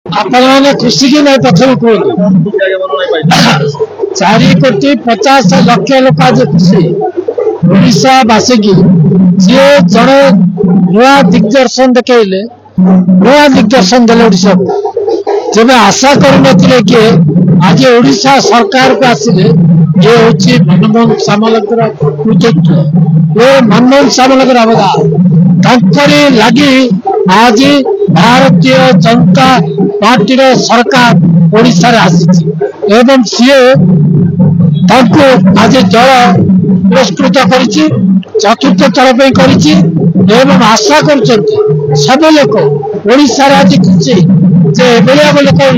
आपने खुशी की नहीं प्रथम कहूँ 4,50,00,000 लोक आज खुशी ओडावासी की सी जड़े नुआ दिग्दर्शन देखले नुआ दिग्दर्शन देले ओडिशा को जब आशा कर कि आज ओडिशा सरकार को आसिले ये हूँ मनमोहन सामलकर कृतित्व ये मनमोहन सामलकर अवदान लगी आज भारतीय जनता पार्टी सरकार ओडिशा रे आसी एवं सी आज दल पुरस्कृत कर चतुर्थ थर पर आशा कर सब लोक ओडिशा आज खुशी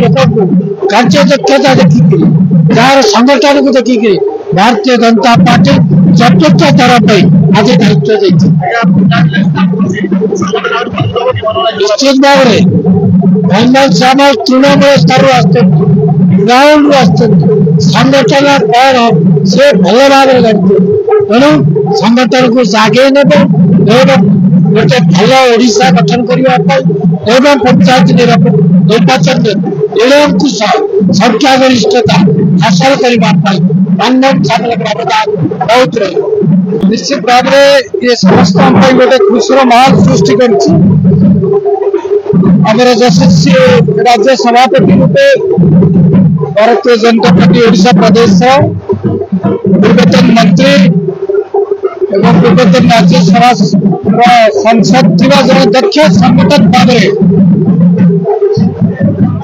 लोक को कार्यदक्षता देखिक जार संगठन को देखिक भारतीय जनता पार्टी चतुर्थ थर पर आज दायित्व निश्चित भाव में सामल तृणमूल स्तर ग्राउंड संगठन कौन से भल भाव तेणु संगठन को आगे ने गोटे भल ओडिशा गठन करने पंचायत निर्वाचन निरंकुश संख्या गरिष्ठता हासिल करने मनमोहन सामलकर अवदान बहुत रही निश्चित भाव में ये समस्त गोटे खुशी माहौल सृष्टि कर यशस्वी राज्य सभापति रूपे भारतीय जनता पार्टी ओडिशा प्रदेश पूर्वतन मंत्री एवं पूर्वतन राज्यसभा सांसद थी जन दक्ष संगठन भाव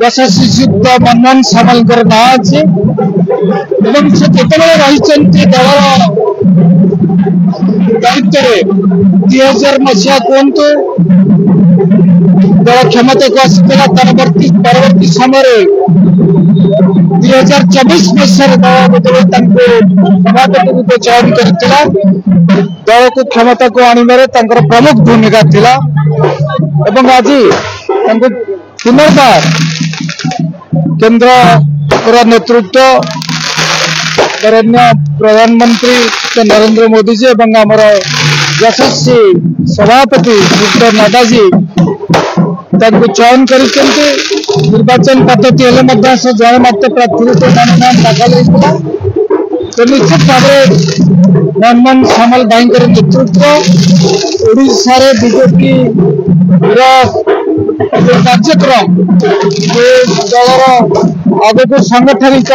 यशस्वी सिद्ध मनमोहन सामलकर ना अच्छे से केतबे रही दल दायित्व 2000 मसीहा कहतु दल क्षमता को आसाला परवर्ती समय 2024 मसीह दल बदले सभापति रूप चयन कर दल को क्षमता को आने प्रमुख भूमिका थिला एवं आज पुनर्बार केंद्र नेतृत्व प्रधानमंत्री नरेंद्र मोदी जी एवं आमर यशस्वी सभापति डॉ नड्डा जी चयन कर निर्वाचन पद्धति से जड़े मत प्रार्थी रूप मनमोहन दाखल होता तो निश्चित भाव मनमोहन सामल भाई नेतृत्व ओडिशा रे बीजेपी कार्यक्रम दलर आगे को सांगठनिक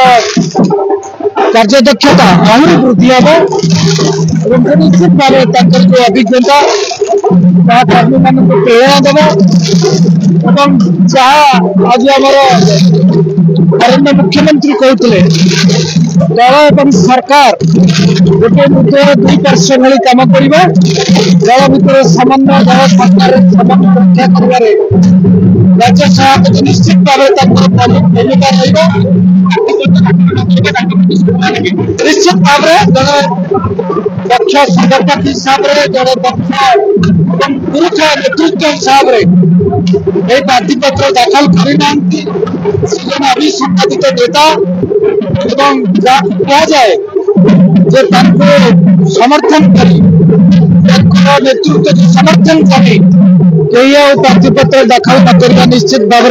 कार्यदक्षता आहरी वृद्धि हम निश्चित भाव जो अभिज्ञता कर्मी मान प्रेरणा देव आज आम मुख्यमंत्री कहते दल एवं सरकार गोटे मुद्दे दुई पार्श्व भली कम कर दल भर समन्वय दल सरकार समन्वय रक्षा कर राज्य सभापति निश्चित भाव प्रमुख भूमिका निश्चित भाव दक्ष संगठक हिसाब से जड़े दक्ष पुरुष नेतृत्व हिसाब से प्रार्थीपत्र दाखल करना अभिसंबंधित नेता एवं कहुए जे समर्थन कर नेतृत्व समर्थन करी प्रार्थीपत्र दाखल न करना निश्चित भाव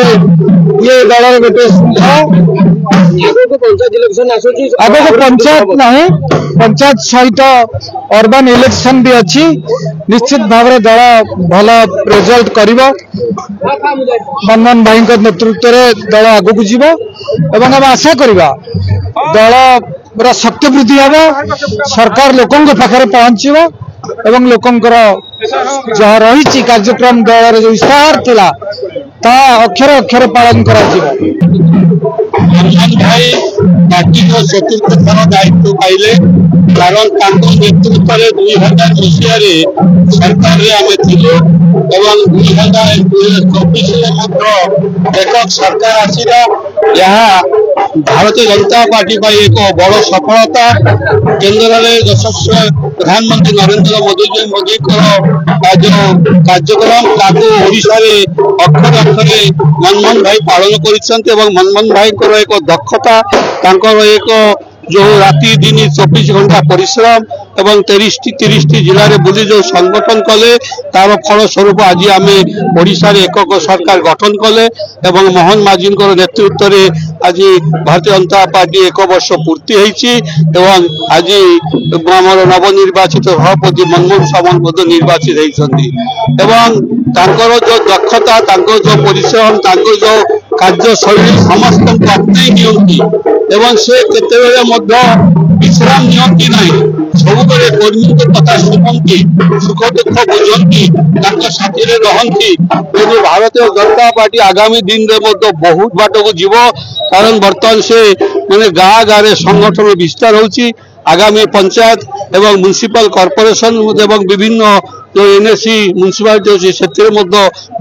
ये दल गोटे आगे पंचायत ना पंचायत सहित अर्बन इलेक्शन भी अच्छी निश्चित भाव दल भल रिजल्ट कर मनमोहन भाई नेतृत्व में दल आगक जीव एवं आम आशा करवा दल शक्ति वृद्धि हम सरकार लोकों पाखे पहुंच एवं लोकंकर जहाँ रही कार्यक्रम दल जो इश्ताहार थिला ता अक्षर अक्षर पालन करा मनमोहन भाई पार्टी को चतुर्थ थर दायित्व पाइले कारण नेतृत्व में 2000 मसीह सरकार आम थिलु एवं 2024 एक सरकार आसला यहाँ भारतीय जनता पार्टी पर एक बड़ सफलता केंद्र में यशस्वी प्रधानमंत्री नरेंद्र मोदी जो कार्यक्रम ओडिशा रे अक्षर अक्षर मनमोहन भाई पालन कर मनमोहन भाई एक दक्षता एक जो राति दिन 24 घंटा परिश्रम एवं 30 जिले में बुली जो संगठन कले तार फलस्वरूप आज आम ओडिशा रे एकक सरकार गठन कले एवं मोहन माझी नेतृत्व में आज भारतीय जनता पार्टी 1 वर्ष पूर्ति होती एवं आज आमर नवनिर्वाचित सभापति मनमोहन सामंत निर्वाचित होती एवं तांकर जो दक्षता तांकर जो परिश्रम तांकर जो कार्यशैली समस्त अपनाई नियंती एवं से केतेबेले मध्य विश्राम नियंती नहीं सबुबले कर्मी कथा शुणती सुख दुख बुझती साथी रहती तेणु भारतीय जनता पार्टी आगामी दिन में बहुत बाट को जीव कारण बर्तमान से मैंने गाँ गाँव संगठन विस्तार होची आगामी पंचायत एवं म्युनिसिपल कॉर्पोरेशन एवं विभिन्न जो एनएससी म्युनिसिपालिटी अच्छी से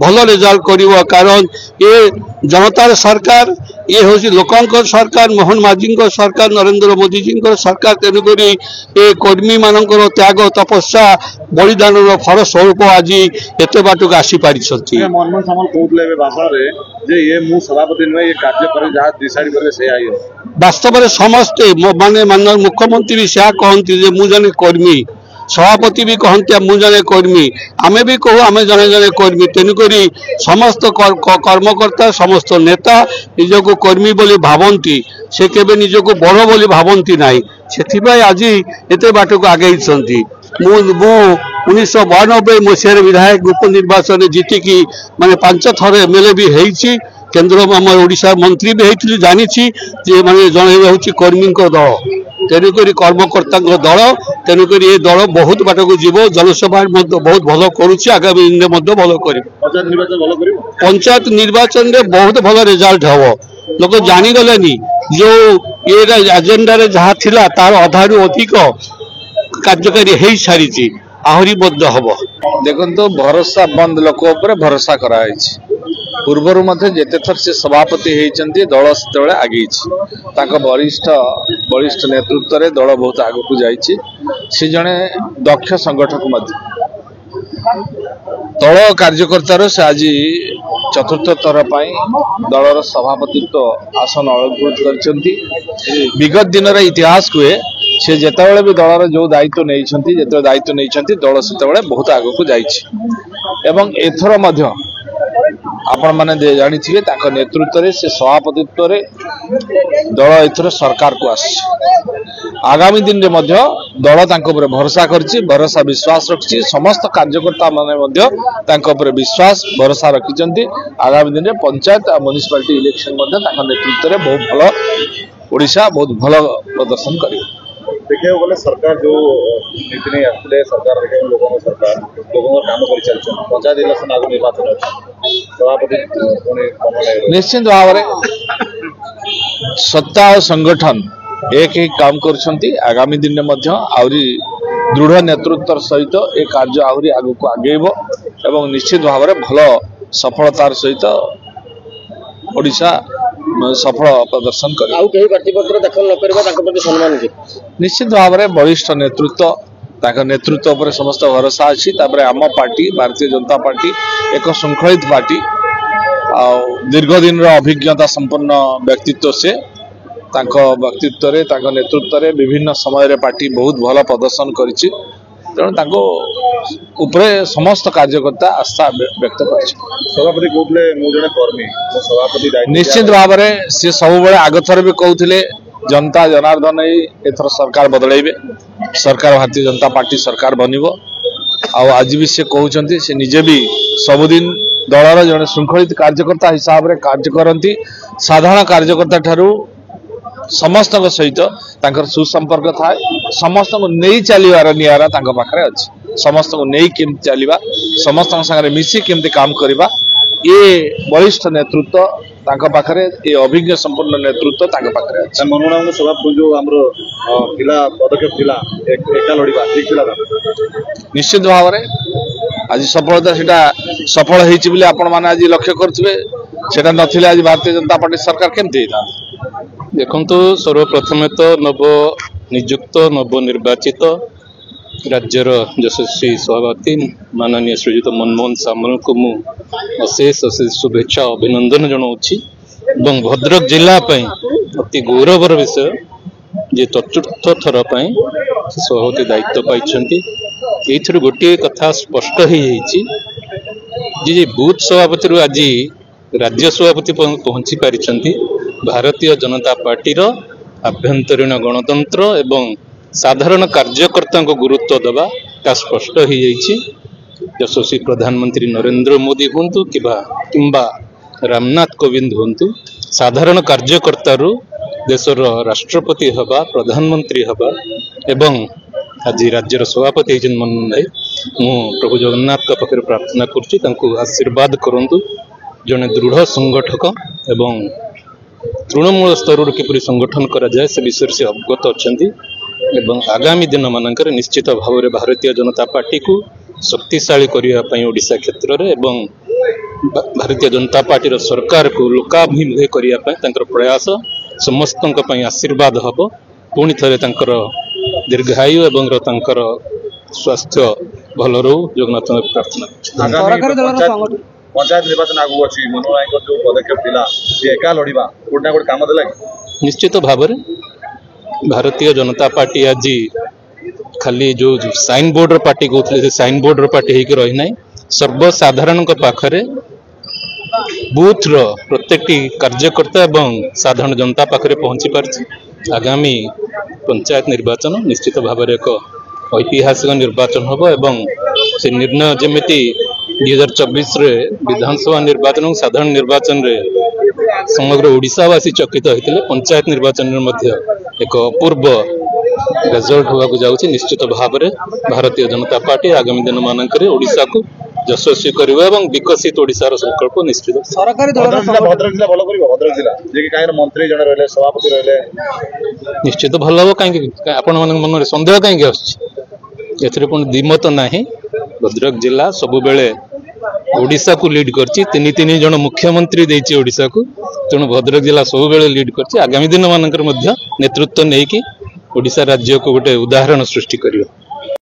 भल रिजल्ट कर कारण ये जनतार सरकार ये हूँ लोकंर सरकार मोहन माझी सरकार नरेंद्र मोदी जी सरकार तेणुक ये कर्मी मान त्याग तपस्या बलिदान फल स्वरूप आज एत बाट को आसी पारी मनमोहन सामल कहते भाषण में ये सभापति नुहे ये कार्य कर डिसाइड करेंगे वास्तव में समस्ते माने माननीय मुख्यमंत्री भी क्या कहती मुझे जने कर्मी सभापति भी कहते मुझे कर्मी आमे भी कहू आमे जने जने कर्मी तेणुक समस्त कर्मकर्ता समस्त नेता निजक कर्मी बोली भावती से केबे निजक बड़ बोली भावती ना से आज एत बाट को आगे 1992 मसीह विधायक उपनिर्वाचन जीतिकी माने 5 थर एमएलए भी होती केन्द्र आम ओडिशा मंत्री भी होती जानी माने जन हूँ कर्मी दल तेणुक कर्मकर्ता दल तेणुक ये दल बहुत बाट को जीव जनसभा बहुत भल करुच्ची आगामी दिन में भल कर पंचायत निर्वाचन में बहुत भल रिजल्ट हम लोग जानीगले जो ये एजेंडा जहाँ थिला तार अधारू अधिक कार्यकारी हो सारी आहरी हम देखो भरोसा बंद लोक भरोसा कराई पूर्वर जिते थर से सभापति होती दल से आगे वरिष्ठ नेतृत्व में दल बहुत आग को जाए जड़े दक्ष संगठक दल कार्यकर्तार से आज चतुर्थ थर दलर सभापतित्व आसन अलंकृत कर विगत दिन इतिहास कहे से जिते भी दलर जो दायित्व नहीं जो दायित्व नहीं दल से बहुत आग को जाइए एथर आपण मैंने जानी नेतृत्व से सभापतित्व दल एथर सरकार को आगामी दिन में दल भरोसा भरोसा विश्वास रखी समस्त कार्यकर्ता मैंने विश्वास भरोसा रखिंट आगामी दिन में पंचायत और म्युनिसिपालिटी इलेक्शन नेतृत्व में बहुत भल ओडिशा बहुत भल प्रदर्शन कर देखिए बोले सरकार जो नीति नहीं आसते सरकार देखे लोगों को सरकार लोगों काम कर चलते पंचायत इलेक्शन आगे निर्वाचन सभापति निश्चित भाव सत्ता और संगठन एक काम कर आगामी दिन में दृढ़ नेतृत्व सहित ये कार्य आहरी आग को आगेब एवं निश्चित भाव भल सफलतार सहित ओडिशा सफल प्रदर्शन निश्चित भाव में वरिष्ठ नेतृत्व नेतृत्व पर समस्त भरोसा अच्छी आम पार्टी भारतीय जनता पार्टी एक श्रृंखलित पार्टी दीर्घ दिन अभिज्ञता संपन्न व्यक्तित्व से व्यक्तित्व नेतृत्व में विभिन्न समय पार्टी बहुत भल प्रदर्शन करी तेणु समस्त कार्यकर्ता आस्था व्यक्त कर सभापति कहते निश्चित भाव में सी सब आग थर भी कहते जनता जनार्दन एथर सरकार बदलैबे सरकार भारतीय जनता पार्टी सरकार बनब आज भी से कहते से निजे भी सबुदिन दलर जड़े श्रृंखलित कार्यकर्ता हिसाब से कार्य करती साधारण कार्यकर्ता ठारू समस्त सहित सुसंपर्क थाए समस्त को नहीं चलवार निआरा पाखे अच्छे समस्त को नहीं केमती चलवा समस्त सागर मिसी केमती काम करवा ये वरिष्ठ नेतृत्व पाखे ये अभिज्ञ संपन्न नेतृत्व पाखे अच्छे मनमोहन सभा जो पदक्षेप एका लड़वा ठीक निश्चित भाव में आज सफलता से सफल होती आपण मैंने आज लक्ष्य करुवे से नथिले आज भारतीय जनता पार्टी सरकार केमती देखु सर्वप्रथमे तो नव नियुक्त नवनिर्वाचित राज्यर यशस्वी सभापति माननीय श्रीयुत मनमोहन सामल को अशेष शुभेच्छा अभिनंदन जनाऊँगी भद्रक जिला अति गौरवर विषय जे चतुर्थ थर ସଭାପତି ଦାୟିତ୍ୱ ପାଇଛନ୍ତି। ଏଇଥିରୁ ଗୋଟିଏ କଥା ସ୍ପଷ୍ଟ ହେଇଯାଇଛି ଯେ ବୁଥ ସଭାପତିରୁ ଆଜି ରାଜ୍ୟ ସଭାପତି ପହଞ୍ଚି ପାରିଛନ୍ତି। ଭାରତୀୟ ଜନତା ପାର୍ଟିର ଆଭ୍ୟନ୍ତରୀଣ ଗଣତନ୍ତ୍ର ଏବଂ ସାଧାରଣ କାର୍ଯ୍ୟକର୍ତ୍ତାଙ୍କୁ ଗୁରୁତ୍ୱ ଦେବା ତା ସ୍ପଷ୍ଟ ହେଇଯାଇଛି। ଯଶସ୍ୱୀ ପ୍ରଧାନମନ୍ତ୍ରୀ ନରେନ୍ଦ୍ର ମୋଦି ହୁଅନ୍ତୁ କିମ୍ବା ରାମନାଥ କୋବିନ୍ଦ ହୁଅନ୍ତୁ, ସାଧାରଣ କାର୍ଯ୍ୟକର୍ତ୍ତାରୁ ଦେଶର ରାଷ୍ଟ୍ରପତି ହେବା, ପ୍ରଧାନମନ୍ତ୍ରୀ ହେବା ଏବଂ ଆଜି ରାଜ୍ୟର ସଭାପତି ହେଇଛନ୍ତି ମନମୋହନ ଭାଇ। ମୁଁ ପ୍ରଭୁ ଜଗନ୍ନାଥଙ୍କ ପାଖରେ ପ୍ରାର୍ଥନା କରୁଛି ତାଙ୍କୁ ଆଶୀର୍ବାଦ କରନ୍ତୁ। ଜଣେ ଦୃଢ଼ ସଂଗଠକ ଏବଂ ତୃଣମୂଳ ସ୍ତରରୁ କିପରି ସଂଗଠନ କରାଯାଏ ସେ ବିଷୟରେ ସେ ଅବଗତ ଅଛନ୍ତି ଏବଂ ଆଗାମୀ ଦିନମାନଙ୍କରେ ନିଶ୍ଚିତ ଭାବରେ ଭାରତୀୟ ଜନତା ପାର୍ଟିକୁ ଶକ୍ତିଶାଳୀ କରିବା ପାଇଁ ଓଡ଼ିଶା କ୍ଷେତ୍ରରେ ଏବଂ ଭାରତୀୟ ଜନତା ପାର୍ଟିର ସରକାରକୁ ଲୋକାଭିମୁଖୀ କରିବା ପାଇଁ ତାଙ୍କର ପ୍ରୟାସ ସମସ୍ତଙ୍କ ପାଇଁ ଆଶୀର୍ବାଦ ହେବ। ପୁଣି ଥରେ ତାଙ୍କର ଦୀର୍ଘାୟୁ ଏବଂ ତାଙ୍କର ସ୍ୱାସ୍ଥ୍ୟ ଭଲ ରହୁ ଜଗନ୍ନାଥଙ୍କ ପ୍ରାର୍ଥନା କରୁଛି। ପଞ୍ଚାୟତ ନିର୍ବାଚନ ଆଗକୁ ଅଛି, ମନୋହର ଭାଇଙ୍କର ଯୋଉ ପଦକ୍ଷେପ ଥିଲା ସେ ଏକା ଲଢିବା ଗୋଟେ ନା ଗୋଟେ କାମ ଦେଲା କି? ନିଶ୍ଚିତ ଭାବରେ ଭାରତୀୟ ଜନତା ପାର୍ଟି ଆଜି ଖାଲି ଯୋଉ ସାଇନ୍ ବୋର୍ଡର ପାର୍ଟି କହୁଥିଲେ ସେ ସାଇନ୍ ବୋର୍ଡର ପାର୍ଟି ହେଇକି ରହିନାହିଁ, ସର୍ବସାଧାରଣଙ୍କ ପାଖରେ ବୁଥର ପ୍ରତ୍ୟେକଟି କାର୍ଯ୍ୟକର୍ତ୍ତା ଏବଂ ସାଧାରଣ ଜନତା ପାଖରେ ପହଞ୍ଚି ପାରିଛି। ଆଗାମୀ ପଞ୍ଚାୟତ ନିର୍ବାଚନ ନିଶ୍ଚିତ ଭାବରେ ଏକ ଐତିହାସିକ ନିର୍ବାଚନ ହେବ ଏବଂ ସେ ନିର୍ଣ୍ଣୟ ଯେମିତି 2024ରେ ବିଧାନସଭା ନିର୍ବାଚନ ଏବଂ ସାଧାରଣ ନିର୍ବାଚନରେ ସମଗ୍ର ଓଡ଼ିଶାବାସୀ ଚକିତ ହୋଇଥିଲେ, ପଞ୍ଚାୟତ ନିର୍ବାଚନରେ ମଧ୍ୟ ଏକ ଅପୂର୍ବ ରେଜଲ୍ଟ ହେବାକୁ ଯାଉଛି। ନିଶ୍ଚିତ ଭାବରେ ଭାରତୀୟ ଜନତା ପାର୍ଟି ଆଗାମୀ ଦିନମାନଙ୍କରେ ଓଡ଼ିଶାକୁ ଯଶସ୍ୱୀ କରିବା ଏବଂ ବିକଶିତ ଓଡ଼ିଶାର ସଂକଳ୍ପ ନିଶ୍ଚିତ। ଭଦ୍ରକ ଜିଲ୍ଲା ଭଲ କରିବ, ଭଦ୍ରକ ଜିଲ୍ଲା ଯିଏକି କାହିଁକି ମନ୍ତ୍ରୀ ଜଣେ ରହିଲେ, ସଭାପତି ରହିଲେ, ନିଶ୍ଚିତ ଭଲ ହେବ। କାହିଁକି ଆପଣମାନଙ୍କ ମନରେ ସନ୍ଦେହ କାହିଁକି ଆସୁଛି? ଏଥିରେ ପୁଣି ଦ୍ୱିମତ ନାହିଁ। ଭଦ୍ରକ ଜିଲ୍ଲା ସବୁବେଳେ ଓଡ଼ିଶାକୁ ଲିଡ୍ କରିଛି, ତିନି ଜଣ ମୁଖ୍ୟମନ୍ତ୍ରୀ ଦେଇଛି ଓଡ଼ିଶାକୁ, ତେଣୁ ଭଦ୍ରକ ଜିଲ୍ଲା ସବୁବେଳେ ଲିଡ୍ କରିଛି। ଆଗାମୀ ଦିନମାନଙ୍କରେ ମଧ୍ୟ ନେତୃତ୍ୱ ନେଇକି ଓଡ଼ିଶା ରାଜ୍ୟକୁ ଗୋଟେ ଉଦାହରଣ ସୃଷ୍ଟି କରିବ।